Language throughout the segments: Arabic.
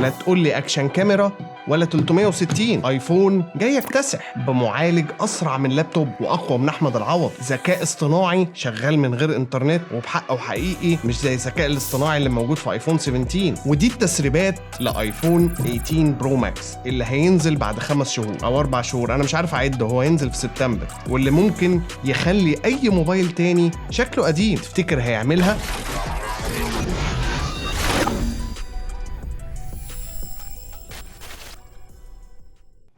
لا تقول لي اكشن كاميرا ولا 360. ايفون جاي يكتسح بمعالج اسرع من لابتوب واقوى من احمد العوض، ذكاء اصطناعي شغال من غير انترنت وبحقه حقيقي، مش زي الذكاء الاصطناعي اللي موجود في ايفون 17. ودي التسريبات لايفون 18 برو ماكس اللي هينزل بعد 5 شهور او 4 شهور، انا مش عارف اعد، هو هينزل في سبتمبر، واللي ممكن يخلي اي موبايل تاني شكله قديم. تفتكر هيعملها؟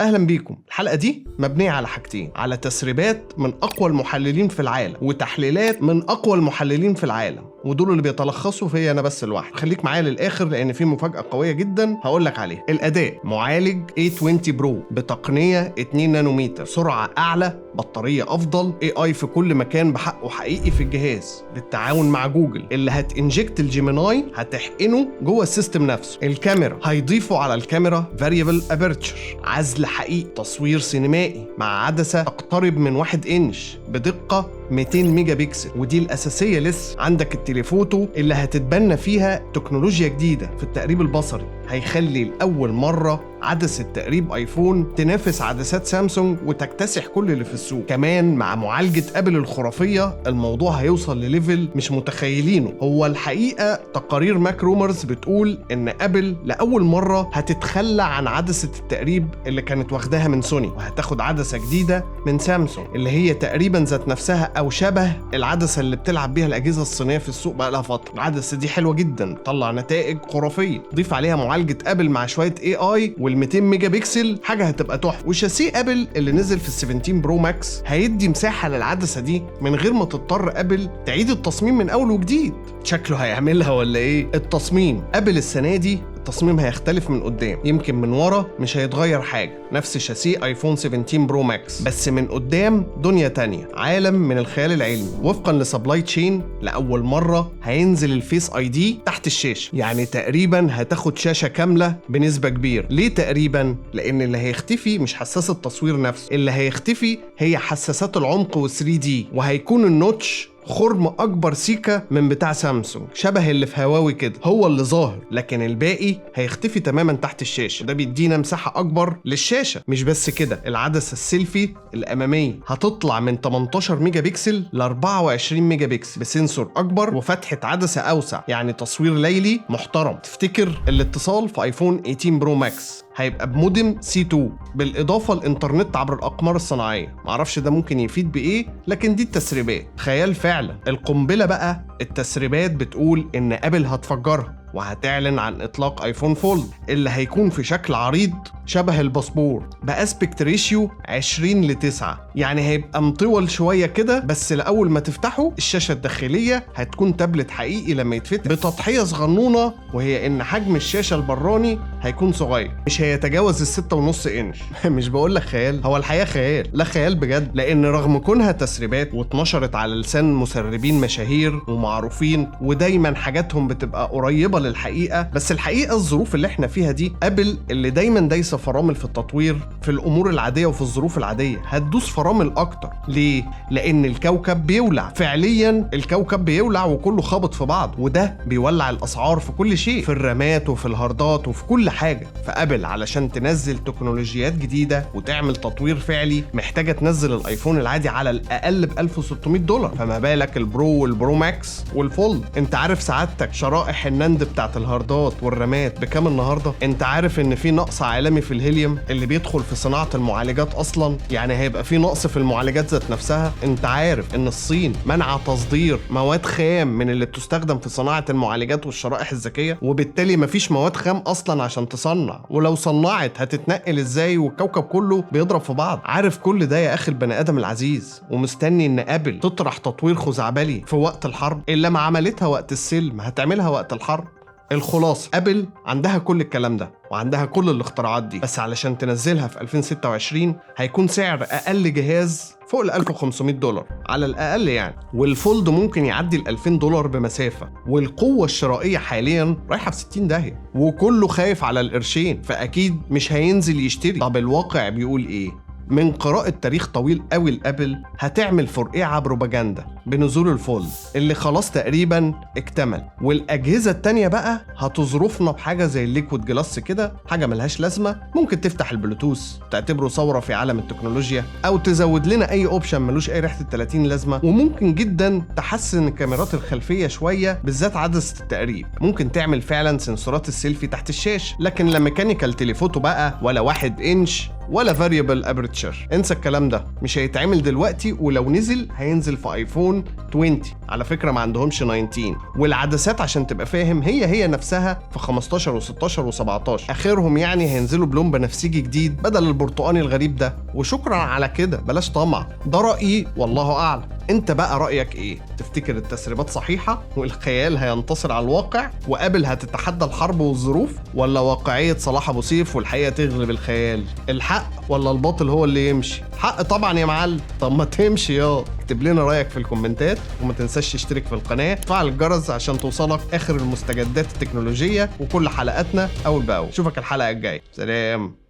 اهلا بيكم. الحلقه دي مبنيه على حاجتين، على تسريبات من اقوى المحللين في العالم وتحليلات من اقوى المحللين في العالم، ودول اللي بيتلخصوا فيا انا بس لوحدي. خليك معايا للاخر لان في مفاجاه قويه جدا هقول لك عليها. الاداء: معالج A20 برو بتقنيه 2 نانومتر، سرعه اعلى، بطاريه افضل، AI في كل مكان بحقه حقيقي في الجهاز بالتعاون مع جوجل اللي هتنجكت الجيميناي هتحقنه جوه السيستم نفسه. الكاميرا هيضيفوا على الكاميرا فاريبل ابرتشر، عزل حقيقي، تصوير سينمائي مع عدسه تقترب من 1 انش بدقه 200 ميجا بكسل، ودي الأساسية. لسه عندك التليفوتو اللي هتتبنى فيها تكنولوجيا جديدة في التقريب البصري، هيخلي لأول مرة عدسة تقريب ايفون تنافس عدسات سامسونج وتكتسح كل اللي في السوق. كمان مع معالجة ابل الخرافية الموضوع هيوصل لليفل مش متخيلينه. هو الحقيقة تقارير ماك رومرز بتقول ان ابل لأول مرة هتتخلى عن عدسة التقريب اللي كانت واخداها من سوني، وهتاخد عدسة جديدة من سامسونج اللي هي تقريبا ذات نفسها او شبه العدسة اللي بتلعب بيها الأجهزة الصينية في السوق بقى لها فترة. العدسة دي حلوة جدا، طلع نتائج خرافية، ضيف عليها معالجة ابل مع شوية AI وال200 ميجا بكسل، حاجه هتبقى تحفه. وشاسيه ابل اللي نزل في ال17 برو ماكس هيدي مساحه للعدسه دي من غير ما تضطر ابل تعيد التصميم من اول وجديد. شكله هيعملها ولا ايه؟ التصميم: ابل السنه دي التصميم هيختلف من قدام، يمكن من ورا مش هيتغير حاجه، نفس شاسيه ايفون 17 برو ماكس، بس من قدام دنيا تانية، عالم من الخيال العلمي. وفقا لسبلاي تشين لاول مره هينزل الفيس اي دي تحت الشاشه، يعني تقريبا هتاخد شاشه كامله بنسبه كبيره. ليه تقريبا؟ لان اللي هيختفي مش حساس التصوير نفسه، اللي هيختفي هي حساسات العمق وال3D، وهيكون النوتش خرم اكبر سيكا من بتاع سامسونج، شبه اللي في هواوي كده، هو اللي ظاهر، لكن الباقي هيختفي تماما تحت الشاشه. ده بيدينا مساحه اكبر للشاشه. مش بس كده، العدسه السيلفي الاماميه هتطلع من 18 ميجا بكسل ل 24 ميجا بكسل بسنسور اكبر وفتحه عدسه اوسع، يعني تصوير ليلي محترم. تفتكر الاتصال في ايفون 18 برو ماكس هيبقى بمودم C2 بالاضافه للانترنت عبر الاقمار الصناعيه. معرفش ده ممكن يفيد بايه، لكن دي التسريبات، خيال فعلا. القنبله بقى: التسريبات بتقول ان ابل هتفجرها وهتعلن عن اطلاق ايفون فولد اللي هيكون في شكل عريض شبه الباسبور باسبكت ريشيو 20:9، يعني هيبقى مطول شويه كده، بس لاول ما تفتحه الشاشه الداخليه هتكون تابلت حقيقي لما يتفتح، بتضحيه صغنونه، وهي ان حجم الشاشه البراني هيكون صغير، مش هيتجاوز 6.5 انش. مش بقول لك خيال، هو الحقيقه خيال، لا خيال بجد، لان رغم كونها تسريبات واتنشرت على لسان مسربين مشاهير ومعروفين ودايما حاجاتهم بتبقى قريبه للحقيقه، بس الحقيقه الظروف اللي احنا فيها دي، ابل اللي دايما دايسه فرامل في التطوير في الامور العاديه وفي الظروف العاديه هتدوس فرامل اكتر. ليه؟ لان الكوكب بيولع، فعليا الكوكب بيولع وكله خابط في بعض، وده بيولع الاسعار في كل شيء، في الرامات وفي الهاردات وفي كل حاجه. فابل علشان تنزل تكنولوجيات جديده وتعمل تطوير فعلي محتاجه تنزل الايفون العادي على الاقل ب $1600، فما بالك البرو والبرو ماكس والفولد. انت عارف سعادتك شرائح الناند بتاعت الهاردات والرامات بكام النهارده؟ انت عارف ان في نقص عالمي في الهيليوم اللي بيدخل في صناعه المعالجات اصلا، يعني هيبقى في نقص في المعالجات ذات نفسها. انت عارف ان الصين منع تصدير مواد خام من اللي بتستخدم في صناعه المعالجات والشرائح الذكيه، وبالتالي مفيش مواد خام اصلا عشان تصنع، ولو صنعت هتتنقل ازاي والكوكب كله بيضرب في بعض. عارف كل ده يا اخي البني ادم العزيز، ومستني ان ابل تطرح تطوير خزعبلي في وقت الحرب، الا ما عملتها وقت السلم هتعملها وقت الحرب. الخلاصة: ابل عندها كل الكلام ده وعندها كل الاختراعات دي، بس علشان تنزلها في 2026 هيكون سعر اقل جهاز فوق ال $1500 على الاقل يعني، والفولد ممكن يعدي ال $2000 بمسافه، والقوه الشرائيه حاليا رايحه في 60 داهيه، وكله خايف على القرشين، فاكيد مش هينزل يشتري. طب الواقع بيقول ايه؟ من قراءة تاريخ طويل قوي لابل هتعمل فرقعة بروباجندا بنزول الفولد اللي خلاص تقريبا اكتمل، والاجهزة التانية بقى هتظروفنا بحاجة زي الليكويد جلاس كده، حاجة ملهاش لازمة، ممكن تفتح البلوتوث تعتبره ثورة في عالم التكنولوجيا، او تزود لنا اي اوبشن ملوش اي ريحة 30 لازمة، وممكن جدا تحسن الكاميرات الخلفية شوية بالذات عدسة التقريب، ممكن تعمل فعلا سنسورات السيلفي تحت الشاشة، لكن لا ميكانيكال تليفوتو بقى ولا 1 انش ولا فاريبل ابرتشر، انسى الكلام ده، مش هيتعمل دلوقتي، ولو نزل هينزل في ايفون 20 على فكرة ما عندهمش 19. والعدسات عشان تبقى فاهم هي نفسها في 15 و16 و17، اخرهم يعني هينزلوا بلون بنفسجي جديد بدل البرتقاني الغريب ده، وشكرا على كده، بلاش طمع، ده رأيي والله اعلم. انت بقى رأيك ايه؟ تفتكر التسريبات صحيحة والخيال هينتصر على الواقع وابل هتتحدى الحرب والظروف، ولا واقعية صلاح ابو سيف والحقيقة تغلب الخيال؟ الحق ولا الباطل هو اللي يمشي؟ حق طبعا يا معلم. طب ما تمشي اكتب لنا رأيك في الكومنتات، وما تنساش تشترك في القناة وتفعل الجرس عشان توصلك اخر المستجدات التكنولوجية وكل حلقاتنا اول باول. اشوفك الحلقة الجاية، سلام.